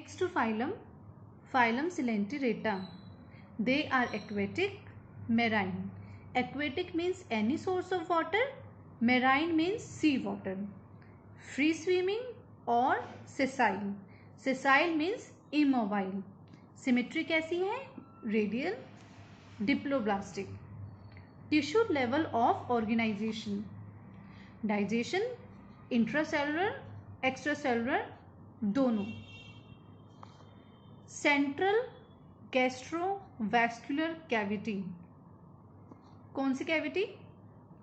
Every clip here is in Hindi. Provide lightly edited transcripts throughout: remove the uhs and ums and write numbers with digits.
Next phylum, phylum Coelenterata. They are aquatic, marine. Aquatic means any source of water. Marine means sea water. Free swimming or sessile. Sessile means immobile. Symmetry कैसी है? Radial, diploblastic. Tissue level of organization. Digestion, intracellular, extracellular, दोनों. Central gastrovascular cavity. कौन सी cavity?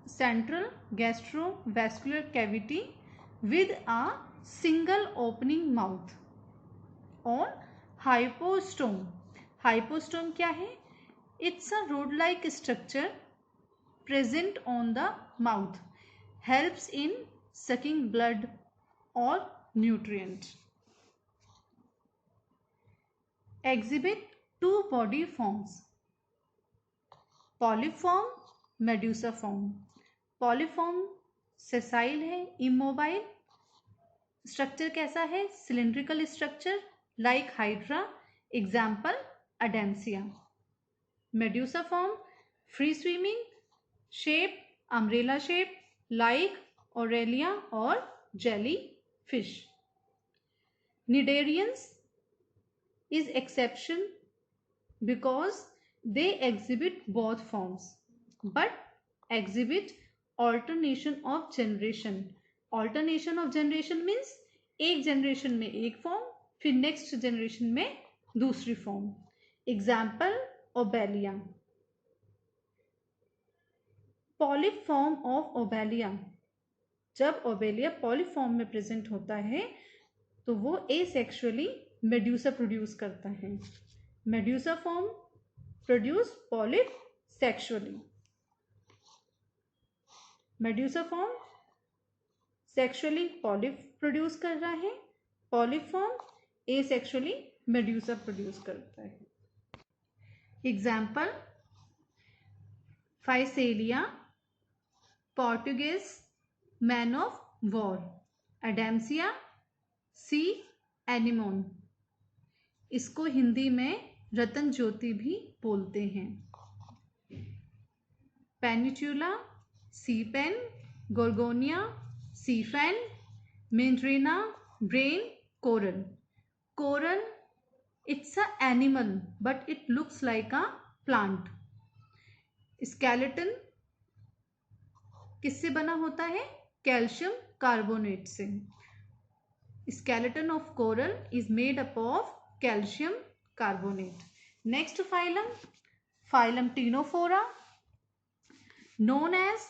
Central gastrovascular cavity with a single opening mouth. और hypostome. Hypostome क्या है? It's a rod-like structure present on the mouth. Helps in sucking blood or nutrient. Exhibit two body forms. Polyform, medusiform. Polyform sessile है, immobile. स्ट्रक्चर कैसा है? Cylindrical structure like Hydra. Example Adamsia. Medusaform free swimming, shape umbrella shape like Aurelia और jellyfish. Cnidarians is exception because they exhibit both forms but exhibit alternation of generation. Alternation of generation means एक जनरेशन में एक फॉर्म, फिर नेक्स्ट जनरेशन में दूसरी form. Example Obelia. Polyform of Obelia. जब ओबेलिया पॉलीफॉर्म में प्रेजेंट होता है तो वो एसेक्सुअली मेड्यूसा प्रोड्यूस करता है. Medusa form produce polyp sexually. Medusa form sexually polyp produce कर रहा है. Polyp form asexually medusa produce करता है. Example Physalia, Portuguese man of war. एडेम्सिया C anemone. इसको हिंदी में रतन ज्योति भी बोलते हैं. पेनिट्यूला sea pen, Gorgonia sea fan, Meandrina brain coral. Coral it's a animal but it looks like a plant. Skeleton किससे बना होता है? कैल्शियम कार्बोनेट से. Skeleton of coral is made up of calcium carbonate. Next phylum, phylum Ctenophora, known as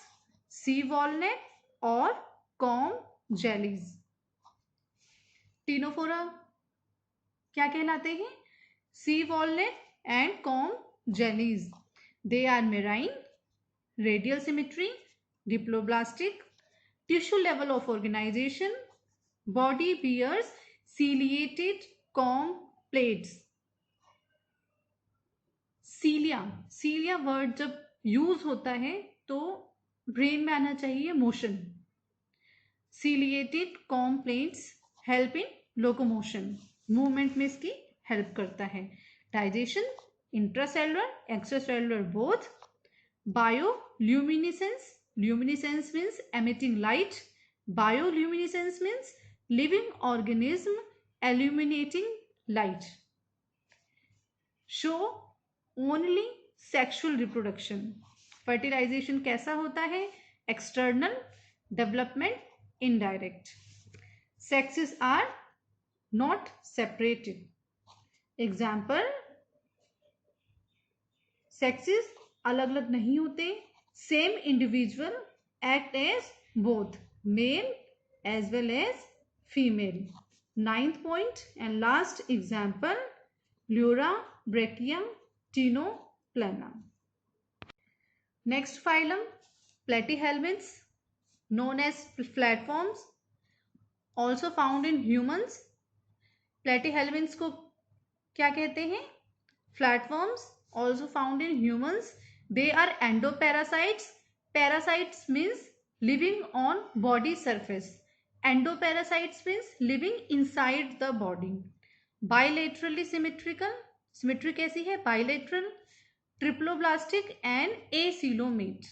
sea walnut or comb jellies. Ctenophora क्या कहलाते हैं? Sea walnut and comb jellies. They are marine, radial symmetry, diploblastic, tissue level of organization. Body bears ciliated comb plates. Cilia, cilia word जब यूज होता है तो ब्रेन में आना चाहिए motion. Ciliated comb plates help in locomotion. Movement में इसकी हेल्प करता है. Digestion intracellular extracellular both. Bioluminescence, luminescence means emitting light. Bioluminescence means living organism illuminating light. Show only sexual reproduction. fertilization कैसा होता है? external, development indirect. Sexes are not separated. Example sexes अलग अलग नहीं होते. same individual act as both male as well as female. Ninth point and last example, Lura, Brachia, Tinoplana. Next phylum, Platyhelminths, known as flatworms, also found in humans. Platyhelminths को क्या कहते हैं? Flatworms, also found in humans. They are endoparasites. Parasites means living on body surface. Endoparasites means living inside the body. Bilaterally symmetrical, symmetry कैसी है, bilateral, triploblastic and acoelomate.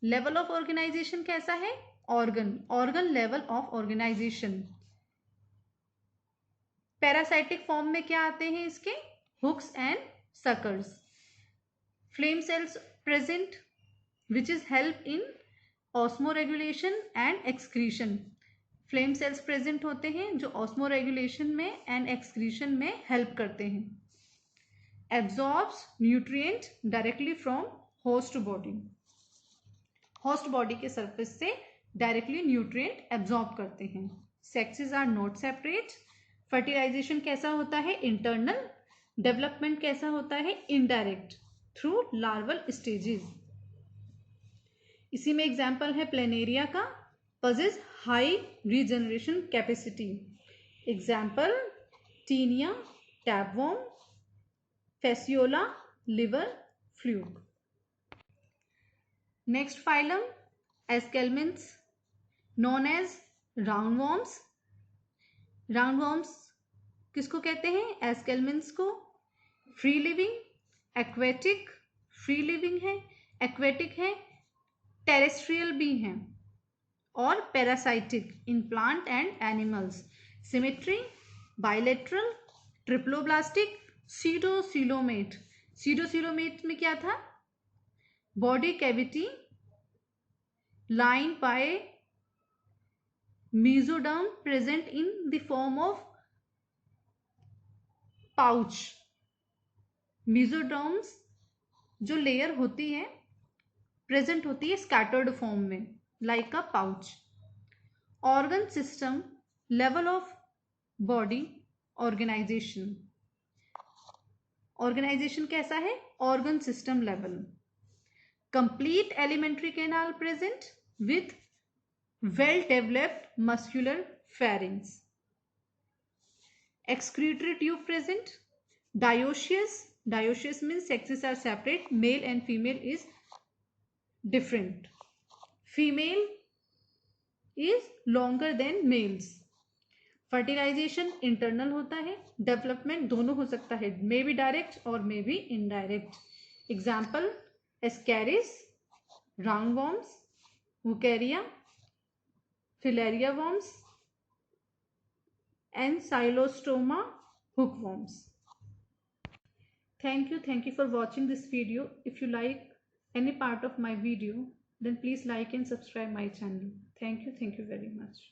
Level of organisation कैसा है, organ, organ level of organisation. Parasitic form में क्या आते हैं इसके, hooks and suckers. Flame cells present which is help in osmoregulation and excretion. Flame cells present होते हैं जो ऑस्मोरेगुलेशन में एंड एक्सक्रीशन में हेल्प करते हैं। Absorbs nutrient directly from host body, host body के सरफेस से डायरेक्टली न्यूट्रिएंट एब्जॉर्ब करते हैं। Sexes are not separate. Fertilization कैसा होता है, इंटरनल। डेवलपमेंट कैसा होता है, इनडायरेक्ट, थ्रू लार्वल स्टेजेस। इसी में एग्जाम्पल है प्लेनेरिया का, possess high regeneration capacity. Example, Taenia, tapeworm, Fasciola, liver fluke. Next phylum, Aschelminths, known as roundworms. Roundworms किसको कहते हैं, Aschelminths को। Free living, aquatic, free living है, एक्वेटिक है, टेरेस्ट्रियल भी हैं, और parasitic in plant and animals. Symmetry, bilateral, triploblastic, pseudocoelomate. Pseudocoelomate में क्या था, body cavity line by mesoderm present in the form of pouch. Mesoderms जो लेयर होती है प्रेजेंट होती है स्कैटर्ड फॉर्म में, like a pouch. Organ system, level of body organisation. Organisation कैसा है, organ system level. Complete alimentary canal present with well developed muscular pharynx. Excretory tube present. Dioecious, dioecious means sexes are separate, male and female is different. Female is longer than males. Fertilization internal होता है, डेवलपमेंट दोनों हो सकता है, मे बी डायरेक्ट और may be indirect. Example, Ascaris, round worms, Wuchereria, filaria worms and Ancylostoma hookworms. Thank you for watching this video. If you like any part of my video, then please like and subscribe my channel. Thank you very much.